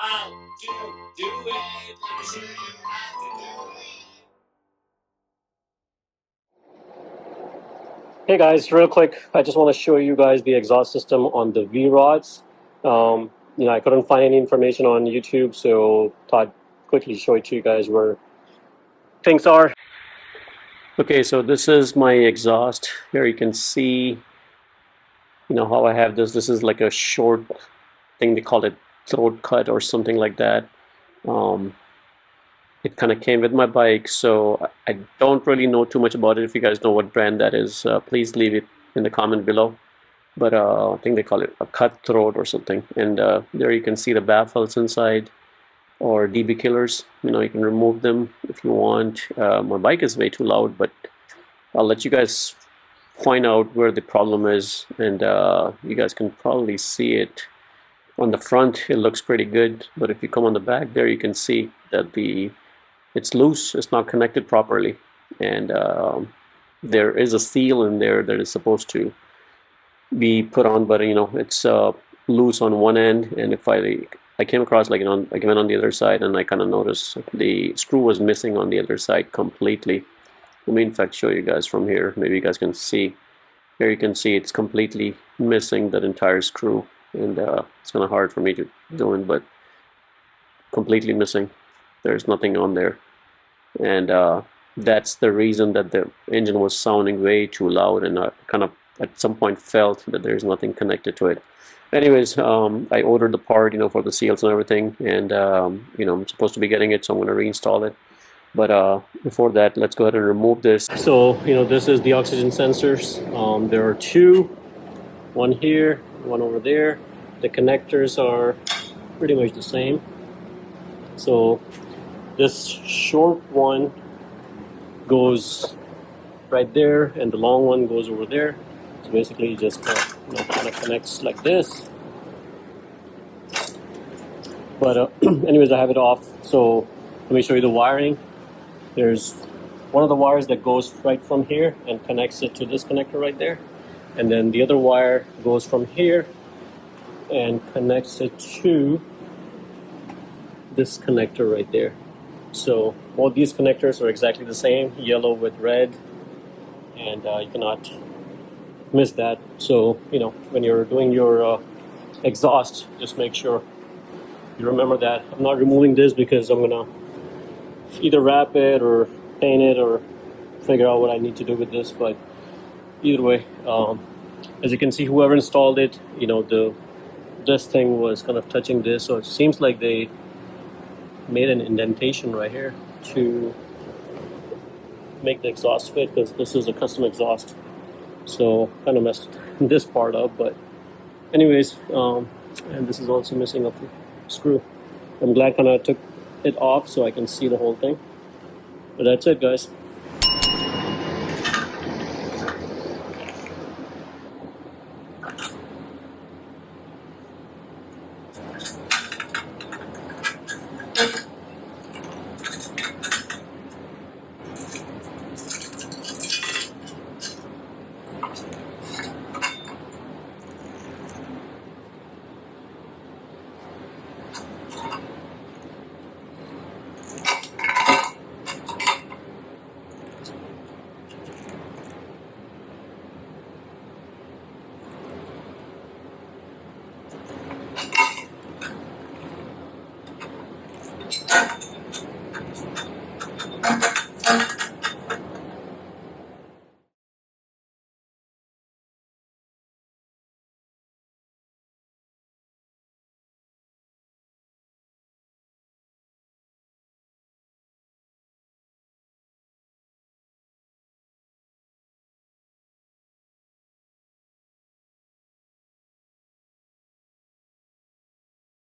how to do it. Let me show you how to do it. Hey guys, real quick, I just want to show you guys the exhaust system on the V-Rods. I couldn't find any information on YouTube, so thought quickly show it to you guys where things are. Okay, so this is my exhaust. Here you can see, how I have this. This is like a short thing, they call it throat cut or something like that. Um, it kind of came with my bike, so I don't really know too much about it. If you guys know what brand that is, please leave it in the comment below. But I think they call it a cutthroat or something. And there you can see the baffles inside, or DB killers. You can remove them if you want. My bike is way too loud, but I'll let you guys point out where the problem is, and you guys can probably see it. On the front it looks pretty good, but if you come on the back, there you can see that it's loose, it's not connected properly, and there is a seal in there that is supposed to be put on, but it's loose on one end. And if I came across, like, I went on the other side, and I kind of noticed the screw was missing on the other side completely. Let me in fact show you guys from here. Maybe you guys can see. Here you can see it's completely missing that entire screw, and it's kind of hard for me to do it, but completely missing. There's nothing on there, and that's the reason that the engine was sounding way too loud, and I kind of at some point felt that there's nothing connected to it. Anyways, I ordered the part, for the seals and everything, and I'm supposed to be getting it, so I'm going to reinstall it. But before that, let's go ahead and remove this. So this is the oxygen sensors. There are two, one here, one over there. The connectors are pretty much the same. So this short one goes right there, and the long one goes over there. So basically, just kind of connects like this. But anyways, I have it off. So let me show you the wiring. There's one of the wires that goes right from here and connects it to this connector right there, and then the other wire goes from here and connects it to this connector right there. So both these connectors are exactly the same, yellow with red, and you cannot miss that. So when you're doing your exhaust, just make sure you remember that. I'm not removing this because I'm gonna either wrap it or paint it or figure out what I need to do with this. But either way, as you can see, whoever installed it, this thing was kind of touching this, so it seems like they made an indentation right here to make the exhaust fit, because this is a custom exhaust. So kind of messed this part up. But anyways, and this is also missing a screw. I'm glad kind of took it off so I can see the whole thing. But that's it, guys.